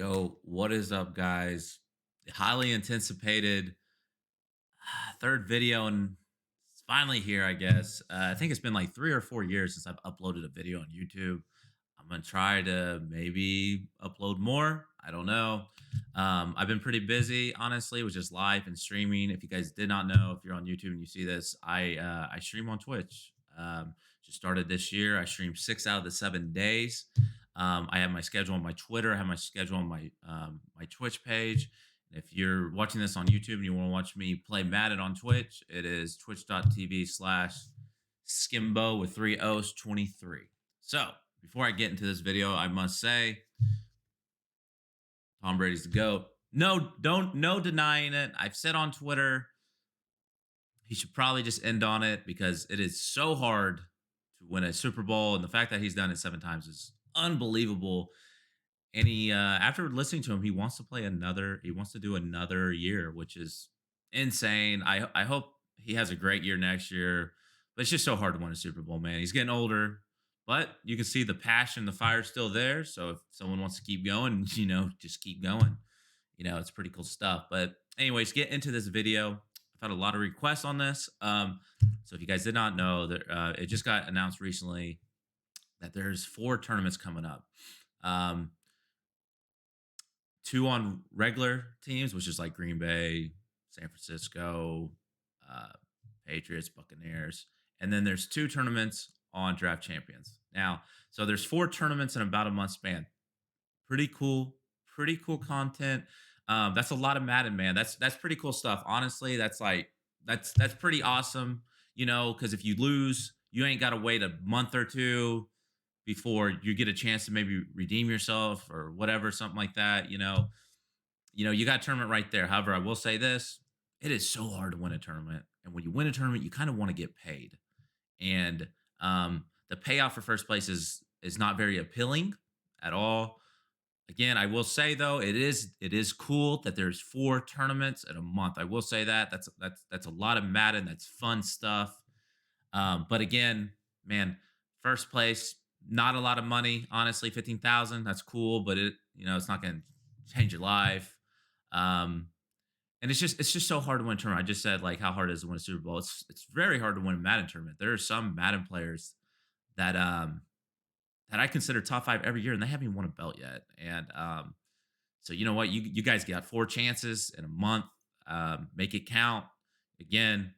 Yo, what is up, guys? The highly anticipated third video, and it's finally here, I guess. I think it's been like 3 or 4 years since I've uploaded a video on YouTube. I'm gonna try to maybe upload more. I don't know. I've been pretty busy, honestly, with just live and streaming. If you guys did not know, if you're on YouTube and you see this, I stream on Twitch. Just started this year. I stream 6 out of the 7 days. I have my schedule on my Twitter. I have my schedule on my Twitch page. And if you're watching this on YouTube and you want to watch me play Madden on Twitch, it is twitch.tv/Skimbo with three O's 23. So before I get into this video, I must say Tom Brady's the GOAT. No denying it. I've said on Twitter he should probably just end on it because it is so hard to win a Super Bowl, and the fact that he's done it 7 times is unbelievable. And he, after listening to him, he wants to play another. He wants to do another year, which is insane. I hope he has a great year next year, but it's just so hard to win a Super Bowl, man. He's getting older, but you can see the passion, the fire still there. So if someone wants to keep going, just keep going. It's pretty cool stuff. But anyways, get into this video. I've had a lot of requests on this. So if you guys did not know, that it just got announced recently that there's 4 tournaments coming up. Two on regular teams, which is like Green Bay, San Francisco, uh, Patriots, Buccaneers, and then there's 2 tournaments on Draft Champions. Now, so there's 4 tournaments in about a month span. Pretty cool content. That's a lot of Madden, man. That's pretty cool stuff. Honestly, that's pretty awesome. Because if you lose, you ain't got to wait a month or two before you get a chance to maybe redeem yourself or whatever, something like that. You got a tournament right there. However, I will say this: it is so hard to win a tournament, and when you win a tournament, you kind of want to get paid, and the payout for first place is not very appealing at all. Again, I will say though, it is cool that there's 4 tournaments in a month. I will say that that's a lot of Madden. That's fun stuff. But again, man, first place, not a lot of money. Honestly, 15,000. That's cool, but it's not going to change your life. Um, and it's just so hard to win a tournament. I just said like how hard it is to win a Super Bowl. It's very hard to win a Madden tournament. There are some Madden players that that I consider top 5 every year, and they haven't even won a belt yet. And so you know what, you guys got 4 chances in a month. Make it count. Again,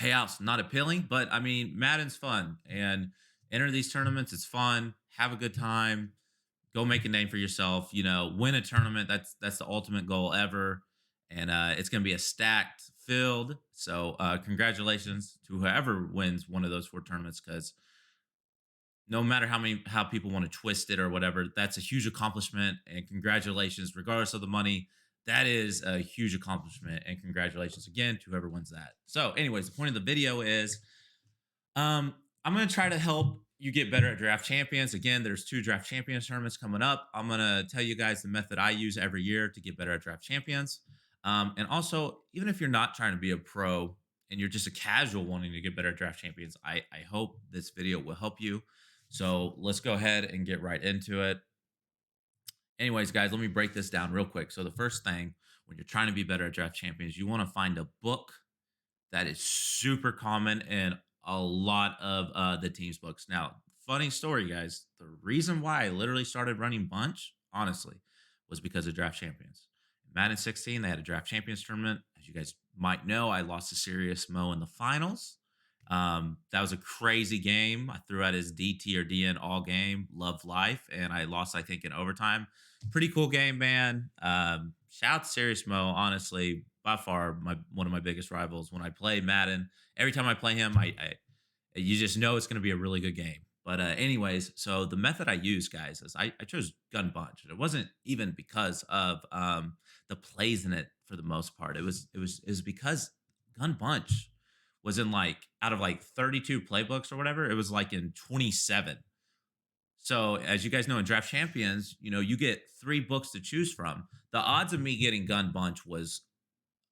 payouts not appealing, but I mean Madden's fun, and enter these tournaments. It's fun. Have a good time. Go make a name for yourself. Win a tournament. That's the ultimate goal ever, and it's going to be a stacked field. So congratulations to whoever wins one of those 4 tournaments, because no matter how people want to twist it or whatever, that's a huge accomplishment, and congratulations regardless of the money. That is a huge accomplishment, and congratulations again to whoever wins that. So anyways, the point of the video is I'm going to try to help you get better at draft champions. Again, there's 2 draft champions tournaments coming up. I'm going to tell you guys the method I use every year to get better at draft champions. And also, even if you're not trying to be a pro and you're just a casual wanting to get better at draft champions, I hope this video will help you. So let's go ahead and get right into it. Anyways, guys, let me break this down real quick. So the first thing, when you're trying to be better at draft champions, you want to find a book that is super common in a lot of the team's books. Now, funny story, guys. The reason why I literally started running Bunch, honestly, was because of draft champions. In Madden 16, they had a draft champions tournament. As you guys might know, I lost to Serious Mo in the finals. That was a crazy game. I threw out his DT or DN all game, loved life, and I lost, I think, in overtime. Pretty cool game, man. Shout out to Serious Mo, honestly, by far one of my biggest rivals. When I play Madden, every time I play him, I you just know it's going to be a really good game. But anyways, so the method I use, guys, is I chose Gun Bunch, and it wasn't even because of the plays in it for the most part. It was because Gun Bunch was in like out of like 32 playbooks or whatever, it was like in 27. So as you guys know, in Draft Champions, you get 3 books to choose from. The odds of me getting Gun Bunch was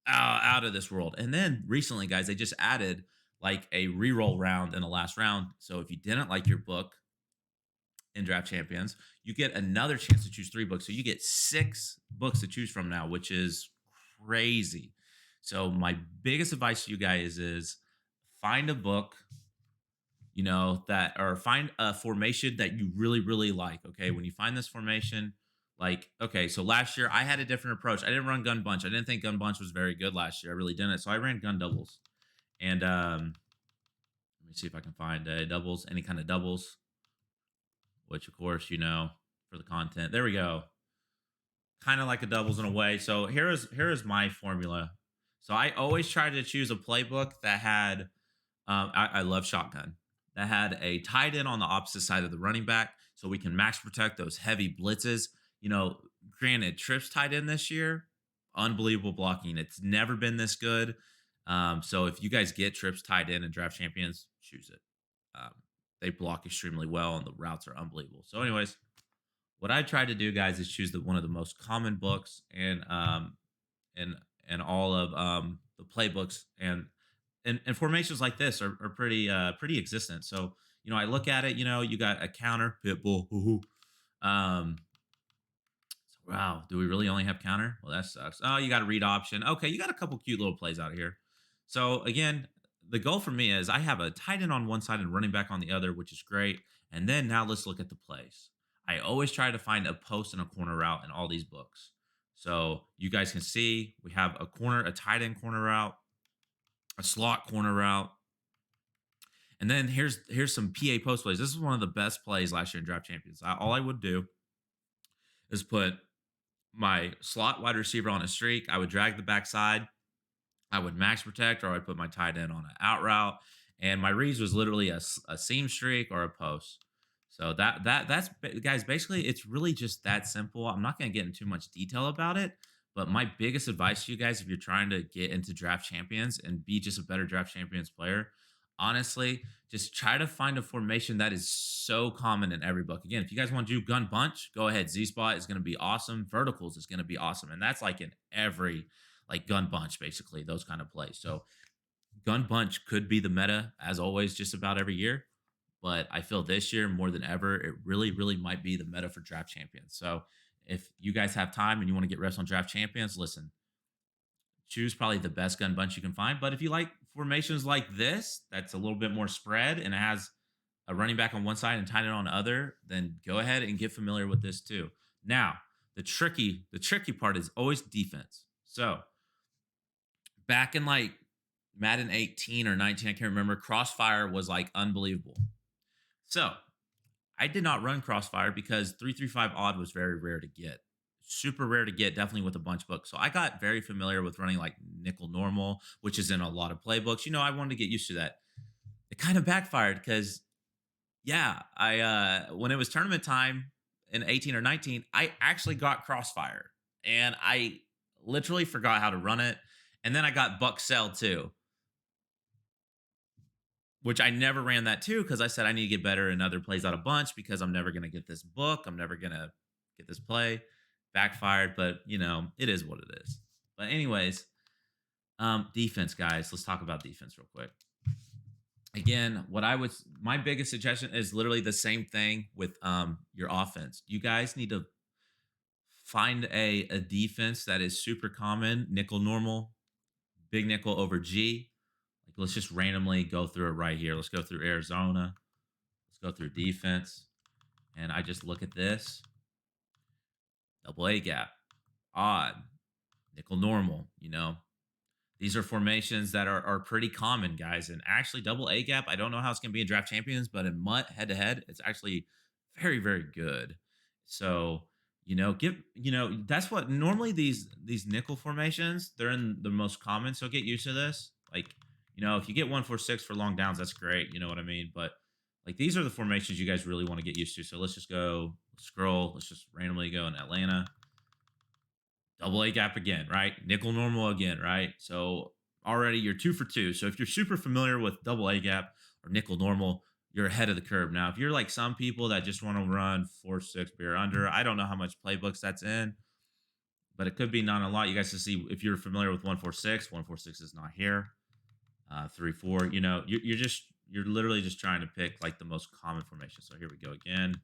out of this world. And then recently, guys, they just added like a reroll round in the last round. So if you didn't like your book, in Draft Champions, you get another chance to choose 3 books. So you get 6 books to choose from now, which is crazy. So my biggest advice to you guys is find a book, that or find a formation that you really, really like. Okay. When you find this formation, like, okay, so last year I had a different approach. I didn't run gun bunch. I didn't think gun bunch was very good last year. I really didn't. So I ran gun doubles. And let me see if I can find doubles, any kind of doubles, which of course, for the content. There we go. Kind of like a doubles in a way. So here is my formula. So I always try to choose a playbook that had I love shotgun. That had a tight end on the opposite side of the running back, so we can max protect those heavy blitzes. Granted, Tripp's tight end this year, unbelievable blocking. It's never been this good. So if you guys get Tripp's tight end and draft champions, choose it. Um, they block extremely well, and the routes are unbelievable. So, anyways, what I try to do, guys, is choose one of the most common books and and all of the playbooks and formations like this are pretty existent. So I look at it. You got a counter, pitbull. Hoo-hoo. Um, wow, do we really only have counter? Well, that sucks. Oh, you got a read option. Okay, you got a couple cute little plays out of here. So again, the goal for me is I have a tight end on one side and running back on the other, which is great. And then now let's look at the plays. I always try to find a post and a corner route in all these books. So you guys can see we have a tight end corner route, a slot corner route, and then here's some PA post plays. This is one of the best plays last year in Draft Champions. All I would do is put my slot wide receiver on a streak. I would drag the backside. I would max protect, or I'd put my tight end on an out route. And my reads was literally a seam streak or a post. So guys. Basically, it's really just that simple. I'm not going to get into too much detail about it, but my biggest advice to you guys, if you're trying to get into draft champions and be just a better draft champions player, honestly, just try to find a formation that is so common in every book. Again, if you guys want to do gun bunch, go ahead. Z spot is going to be awesome. Verticals is going to be awesome, and that's like in every like gun bunch, basically those kind of plays. So gun bunch could be the meta as always, just about every year. But I feel this year more than ever, it really, really might be the meta for draft champions. So if you guys have time and you want to get reps on draft champions, listen, choose probably the best gun bunch you can find. But if you like formations like this, that's a little bit more spread and it has a running back on one side and tight end on the other, then go ahead and get familiar with this too. Now, the tricky part is always defense. So back in like Madden 18 or 19, I can't remember, Crossfire was like unbelievable. So I did not run Crossfire because 335 odd was very rare to get. Super rare to get, definitely with a bunch book. So I got very familiar with running like nickel normal, which is in a lot of playbooks. I wanted to get used to that. It kind of backfired because I when it was tournament time in 18 or 19, I actually got Crossfire and I literally forgot how to run it. And then I got Buck Cell too, which I never ran that too because I said I need to get better in other plays out of bunch because I'm never going to get this book. I'm never going to get this play. Backfired, but it is what it is. But anyways, defense, guys. Let's talk about defense real quick. Again, my biggest suggestion is literally the same thing with your offense. You guys need to find a defense that is super common, nickel normal, big nickel over G. Like let's just randomly go through it right here. Let's go through Arizona. Let's go through defense. And I just look at this. Double A gap, odd, nickel normal, These are formations that are pretty common, guys. And actually, double A gap, I don't know how it's going to be in draft champions, but in MUT head to head, it's actually very, very good. So, that's what normally these nickel formations, they're in the most common. So get used to this. Like, if you get 146 for long downs, that's great. You know what I mean? But like these are the formations you guys really want to get used to. So let's just go scroll. Let's just randomly go in Atlanta. Double A gap again, right? Nickel normal again, right? So already you're 2 for 2. So if you're super familiar with double A gap or nickel normal, you're ahead of the curve. Now, if you're like some people that just want to run 4-6 beer under, I don't know how much playbooks that's in, but it could be not a lot. You guys can see if you're familiar with 146, 146 is not here. 3-4, you're literally just trying to pick like the most common formation. So here we go again.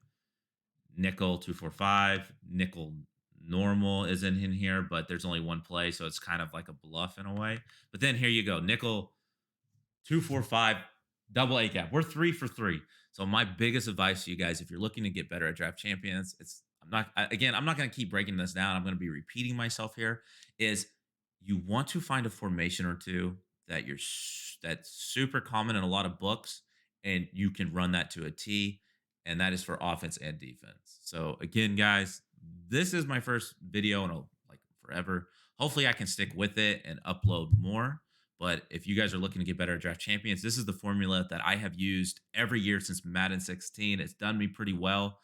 nickel 245, nickel normal is in here, but there's only one play, so it's kind of like a bluff in a way. But then here you go, nickel 245, double A gap. We're 3 for 3. So my biggest advice to you guys, if you're looking to get better at draft champions, again, I'm not going to keep breaking this down. I'm going to be repeating myself here. Is you want to find a formation or two that's super common in a lot of books, and you can run that to a T, and that is for offense and defense. So again, guys, this is my first video in like forever. Hopefully, I can stick with it and upload more. But if you guys are looking to get better at draft champions, this is the formula that I have used every year since Madden 16. It's done me pretty well.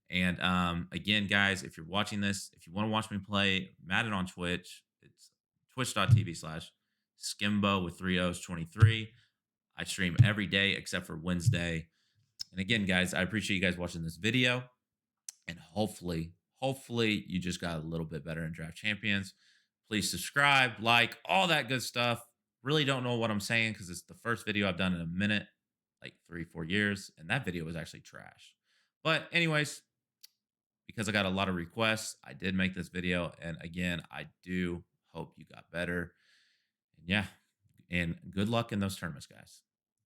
And again, guys, if you're watching this, if you want to watch me play Madden on Twitch, it's twitch.tv/ Skimbo with 3 O's 23. I stream every day except for Wednesday. And again, guys, I appreciate you guys watching this video. And hopefully you just got a little bit better in draft champions. Please subscribe, like, all that good stuff. Really don't know what I'm saying because it's the first video I've done in a minute, like 3 4 years, and that video was actually trash. But anyways, because I got a lot of requests, I did make this video. And again, I do hope you got better. And yeah, and good luck in those tournaments, guys.